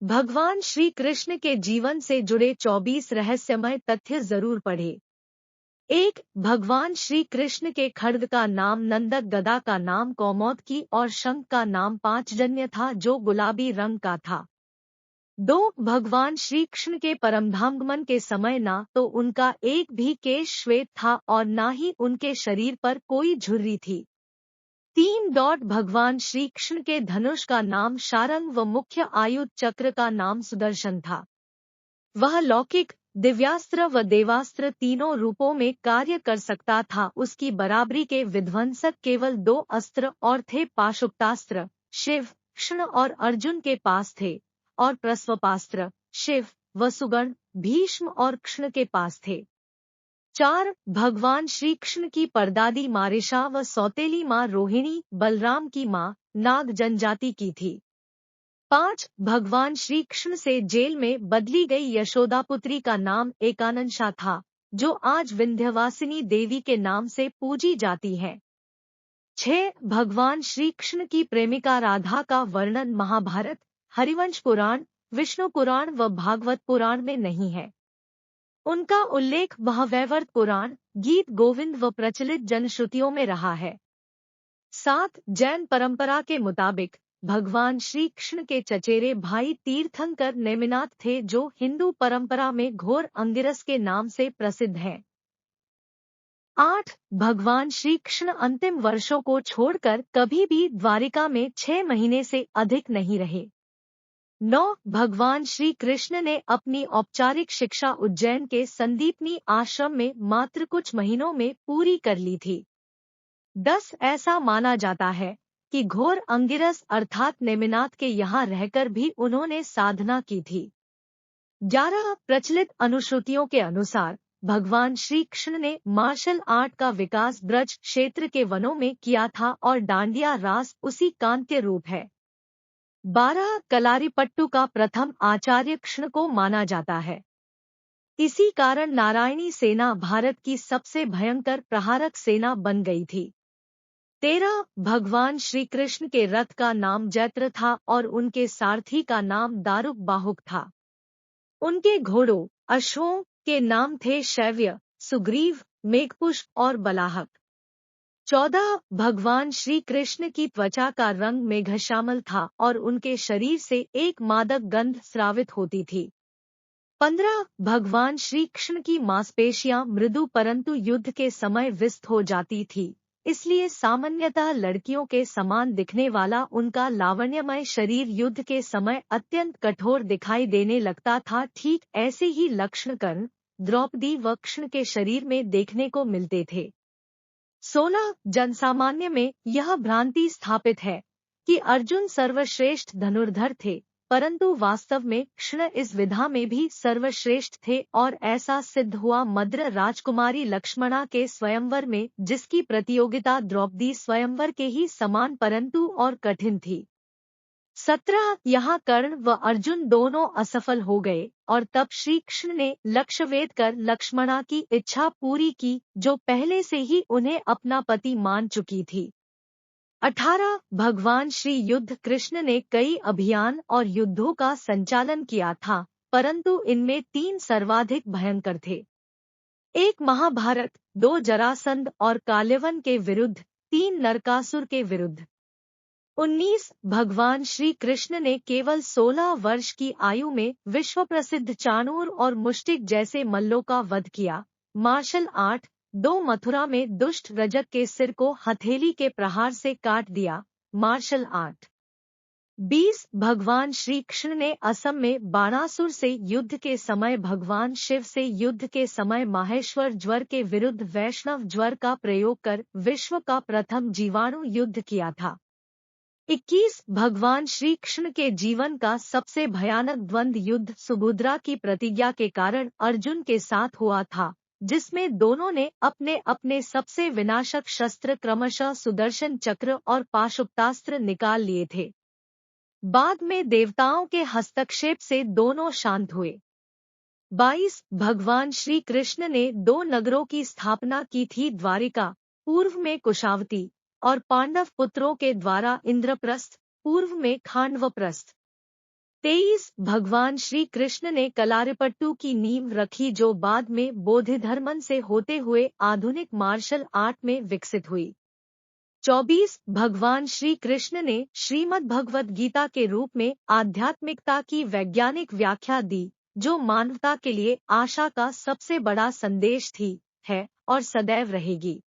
भगवान श्री कृष्ण के जीवन से जुड़े 24 रहस्यमय तथ्य जरूर पढ़ें। 1. भगवान श्री कृष्ण के खड्ग का नाम नंदक, गदा का नाम कौमोदकी और शंख का नाम पांचजन्य था जो गुलाबी रंग का था। 2. भगवान श्री कृष्ण के परमधामगमन के समय ना तो उनका एक भी केश श्वेत था और ना ही उनके शरीर पर कोई झुर्री थी। 3. भगवान श्री कृष्ण के धनुष का नाम शारंग व मुख्य आयुध चक्र का नाम सुदर्शन था। वह लौकिक, दिव्यास्त्र व देवास्त्र तीनों रूपों में कार्य कर सकता था। उसकी बराबरी के विध्वंसक केवल 2 अस्त्र और थे, पाशुपतास्त्र शिव, कृष्ण और अर्जुन के पास थे, और प्रस्वपास्त्र शिव, वसुगण, भीष्म और कृष्ण के पास थे। 4. भगवान श्री कृष्ण की परदादी मारिशा व सौतेली माँ रोहिणी बलराम की माँ नाग जनजाति की थी। 5. भगवान श्री कृष्ण से जेल में बदली गई यशोदा पुत्री का नाम एकानंशा था, जो आज विंध्यवासिनी देवी के नाम से पूजी जाती है। 6. भगवान श्री कृष्ण की प्रेमिका राधा का वर्णन महाभारत, हरिवंश पुराण, विष्णु पुराण व भागवत पुराण में नहीं है। उनका उल्लेख महावैवर्त पुराण, गीत गोविंद व प्रचलित जनश्रुतियों में रहा है। 7. जैन परंपरा के मुताबिक भगवान श्री कृष्ण के चचेरे भाई तीर्थंकर नेमिनाथ थे, जो हिंदू परंपरा में घोर अंगिरस के नाम से प्रसिद्ध हैं। 8. भगवान श्री कृष्ण अंतिम वर्षों को छोड़कर कभी भी द्वारिका में 6 महीने से अधिक नहीं रहे। 9. भगवान श्री कृष्ण ने अपनी औपचारिक शिक्षा उज्जैन के संदीपनी आश्रम में मात्र कुछ महीनों में पूरी कर ली थी। 10. ऐसा माना जाता है कि घोर अंगिरस अर्थात नेमिनाथ के यहाँ रहकर भी उन्होंने साधना की थी। 11. प्रचलित अनुश्रुतियों के अनुसार भगवान श्री कृष्ण ने मार्शल आर्ट का विकास ब्रज क्षेत्र के वनों में किया था और डांडिया रास उसी कांत्य रूप है। 12. कलारीपट्टू का प्रथम आचार्य कृष्ण को माना जाता है। इसी कारण नारायणी सेना भारत की सबसे भयंकर प्रहारक सेना बन गई थी। 13. भगवान श्री कृष्ण के रथ का नाम जैत्र था और उनके सारथी का नाम दारुक बाहुक था। उनके घोड़ों, अश्वों के नाम थे शैव्य, सुग्रीव, मेघपुष्प और बलाहक। 14. भगवान श्री कृष्ण की त्वचा का रंग मेघश्यामल था और उनके शरीर से एक मादक गंध स्रावित होती थी। 15. भगवान श्री कृष्ण की मांसपेशियां मृदु परंतु युद्ध के समय विस्त हो जाती थी, इसलिए सामान्यतः लड़कियों के समान दिखने वाला उनका लावण्यमय शरीर युद्ध के समय अत्यंत कठोर दिखाई देने लगता था। ठीक ऐसे ही लक्षण कर्ण, द्रौपदी व कृष्ण के शरीर में देखने को मिलते थे। 16. जनसामान्य में यह भ्रांति स्थापित है कि अर्जुन सर्वश्रेष्ठ धनुर्धर थे, परंतु वास्तव में कृष्ण इस विधा में भी सर्वश्रेष्ठ थे और ऐसा सिद्ध हुआ मद्र राजकुमारी लक्ष्मणा के स्वयंवर में, जिसकी प्रतियोगिता द्रौपदी स्वयंवर के ही समान परंतु और कठिन थी। 17. यहाँ कर्ण व अर्जुन दोनों असफल हो गए और तब श्री कृष्ण ने लक्ष्य वेध कर लक्ष्मणा की इच्छा पूरी की, जो पहले से ही उन्हें अपना पति मान चुकी थी। 18. भगवान श्री युद्ध कृष्ण ने कई अभियान और युद्धों का संचालन किया था, परंतु इनमें 3 सर्वाधिक भयंकर थे। 1. महाभारत, 2. जरासंध और काल्यवन के विरुद्ध, 3. नरकासुर के विरुद्ध। 19. भगवान श्री कृष्ण ने केवल 16 वर्ष की आयु में विश्व प्रसिद्ध चाणूर और मुष्टिक जैसे मल्लों का वध किया। Martial art, 2. मथुरा में दुष्ट रजक के सिर को हथेली के प्रहार से काट दिया। Martial art. 20. भगवान श्री कृष्ण ने असम में बाणासुर से युद्ध के समय भगवान शिव से युद्ध के समय माहेश्वर ज्वर के विरुद्ध वैष्णव ज्वर का प्रयोग कर विश्व का प्रथम जीवाणु युद्ध किया था। 21. भगवान श्री कृष्ण के जीवन का सबसे भयानक द्वंद्व युद्ध सुभद्रा की प्रतिज्ञा के कारण अर्जुन के साथ हुआ था, जिसमें दोनों ने अपने अपने सबसे विनाशक शस्त्र क्रमशः सुदर्शन चक्र और पाशुपतास्त्र निकाल लिए थे। बाद में देवताओं के हस्तक्षेप से दोनों शांत हुए। 22. भगवान श्री कृष्ण ने 2 नगरों की स्थापना की थी, द्वारिका पूर्व में कुशावती और पांडव पुत्रों के द्वारा इंद्रप्रस्थ पूर्व में खांडवप्रस्थ। 23 भगवान श्री कृष्ण ने कलारिपट्टू की नींव रखी जो बाद में बोधिधर्मन से होते हुए आधुनिक मार्शल आर्ट में विकसित हुई। 24 भगवान श्री कृष्ण ने श्रीमद् भगवद गीता के रूप में आध्यात्मिकता की वैज्ञानिक व्याख्या दी जो मानवता के लिए आशा का सबसे बड़ा संदेश थी, है और सदैव रहेगी।